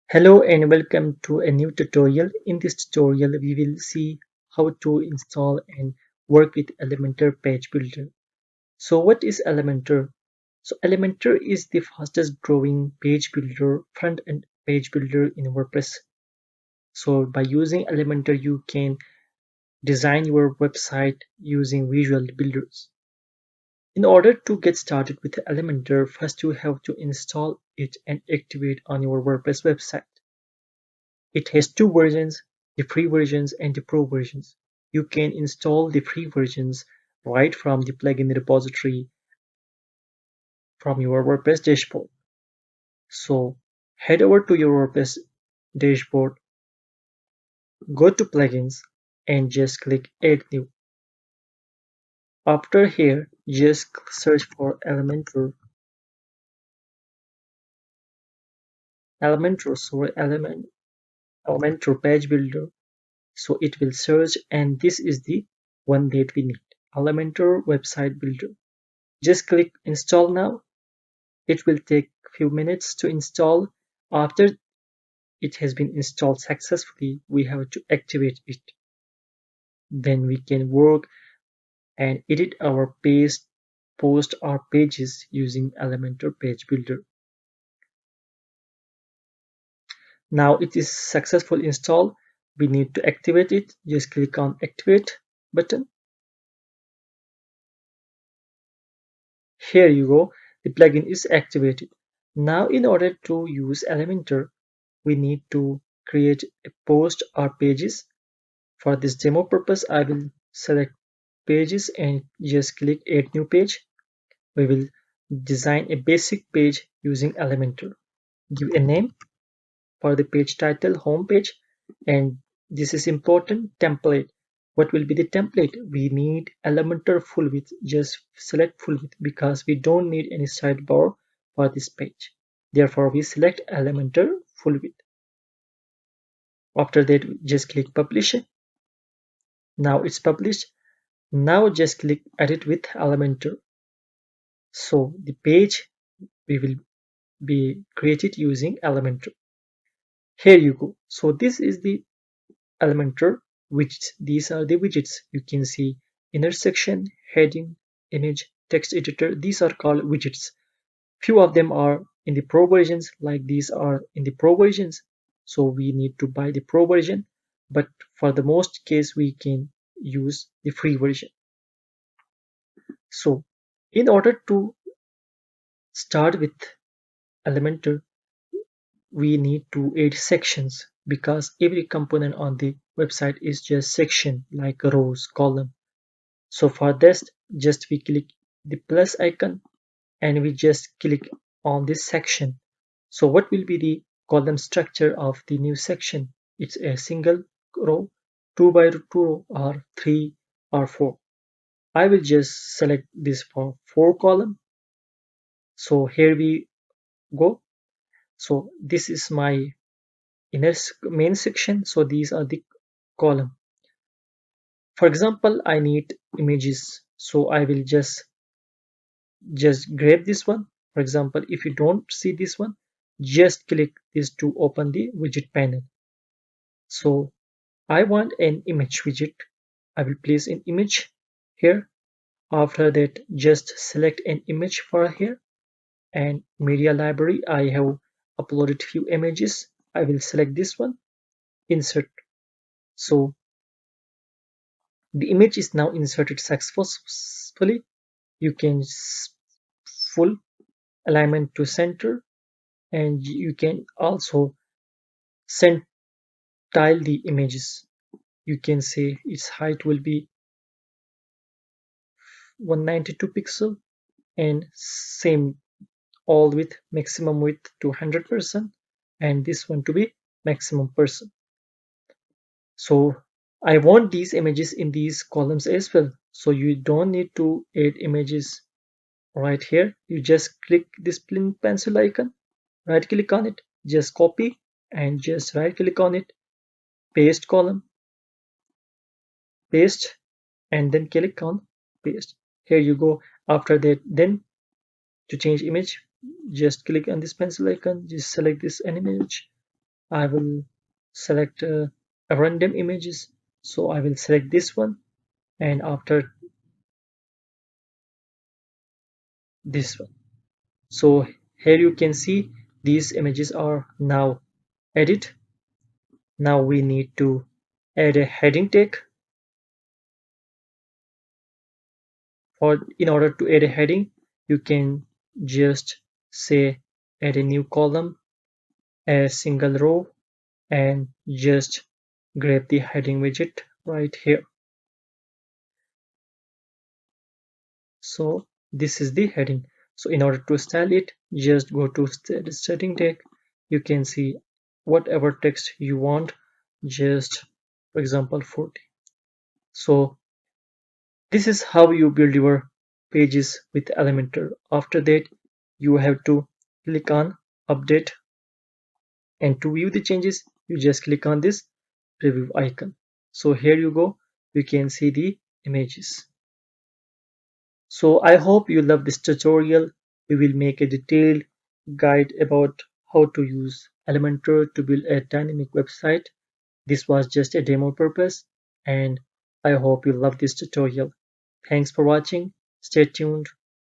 Hello and welcome to a new tutorial. In this tutorial, we will see how to install and work with Elementor Page Builder. So what is Elementor? So Elementor is the fastest growing page builder, front-end page builder in WordPress. So by using Elementor, you can design your website using visual builders. In order to get started with Elementor, first you have to install it and activate on your WordPress website. It has two versions, the free versions and the pro versions. You can install the free versions right from the plugin repository from your WordPress dashboard. So head over to your WordPress dashboard, go to plugins and just click add new. After here, just search for Elementor Page Builder. So it will search and this is the one that we need, Elementor Website Builder. Just click install now. It will take a few minutes to install. After it has been installed successfully, we have to activate it. Then we can work and edit our page, post our pages using Elementor Page Builder. Now it is successful install. We need to activate it. Just click on activate button. Here you go. The plugin is activated. Now in order to use Elementor, we need to create a post or pages. For this demo purpose, I will select pages and just click add new page. We will design a basic page using Elementor. Give a name for the page title, home page, and this is important, template. What will be the template? We need Elementor full width. Just select full width because we don't need any sidebar for this page. Therefore, we select Elementor full width. After that, just click publish. Now it's published. Now just click edit with Elementor. So the page we will be created using Elementor. Here you go. So this is the Elementor widgets. These are the widgets. You can see inner section, heading, image, text editor. These are called widgets. Few of them are in the pro versions, like these are in the pro versions. So we need to buy the pro version, but for the most case we can use the free version. So in order to start with Elementor, we need to add sections because every component on the website is just section like rows, column. So for this, just we click the plus icon and we just click on this section. So what will be the column structure of the new section? It's a single row, 2 by 2 row, or 3 or 4. I will just select this for 4 column. So here we go. So this is my inner main section. So these are the column. For example, I need images. So I will just grab this one. For example, if you don't see this one, just click this to open the widget panel. So I want an image widget. I will place an image here. After that, just select an image for here, and media library. I have uploaded few images. I will select this one, insert. So the image is now inserted successfully. You can full alignment to center, and you can also centile the images. You can say its height will be 192 pixel and same all with maximum width to 100% and this one to be maximum percent. So I want these images in these columns as well. So you don't need to add images right here. You just click this pencil icon, right click on it, just copy and just right click on it, paste column, paste, and then click on paste. Here you go. After that, then to change image, just click on this pencil icon, just select this image, I will select a random images. So I will select this one, and after this one. So here you can see these images are now edit. Now we need to add a heading tag. For in order to add a heading, you can just say add a new column, a single row, and just grab the heading widget right here. So this is the heading. So in order to style it, just go to setting tag. You can see whatever text you want, just for example 40. So this is how you build your pages with Elementor. After that, you have to click on update, and to view the changes, you just click on this preview icon. So here you go, you can see the images. So I hope you love this tutorial. We will make a detailed guide about how to use Elementor to build a dynamic website. This was just a demo purpose, and I hope you love this tutorial. Thanks for watching. Stay tuned.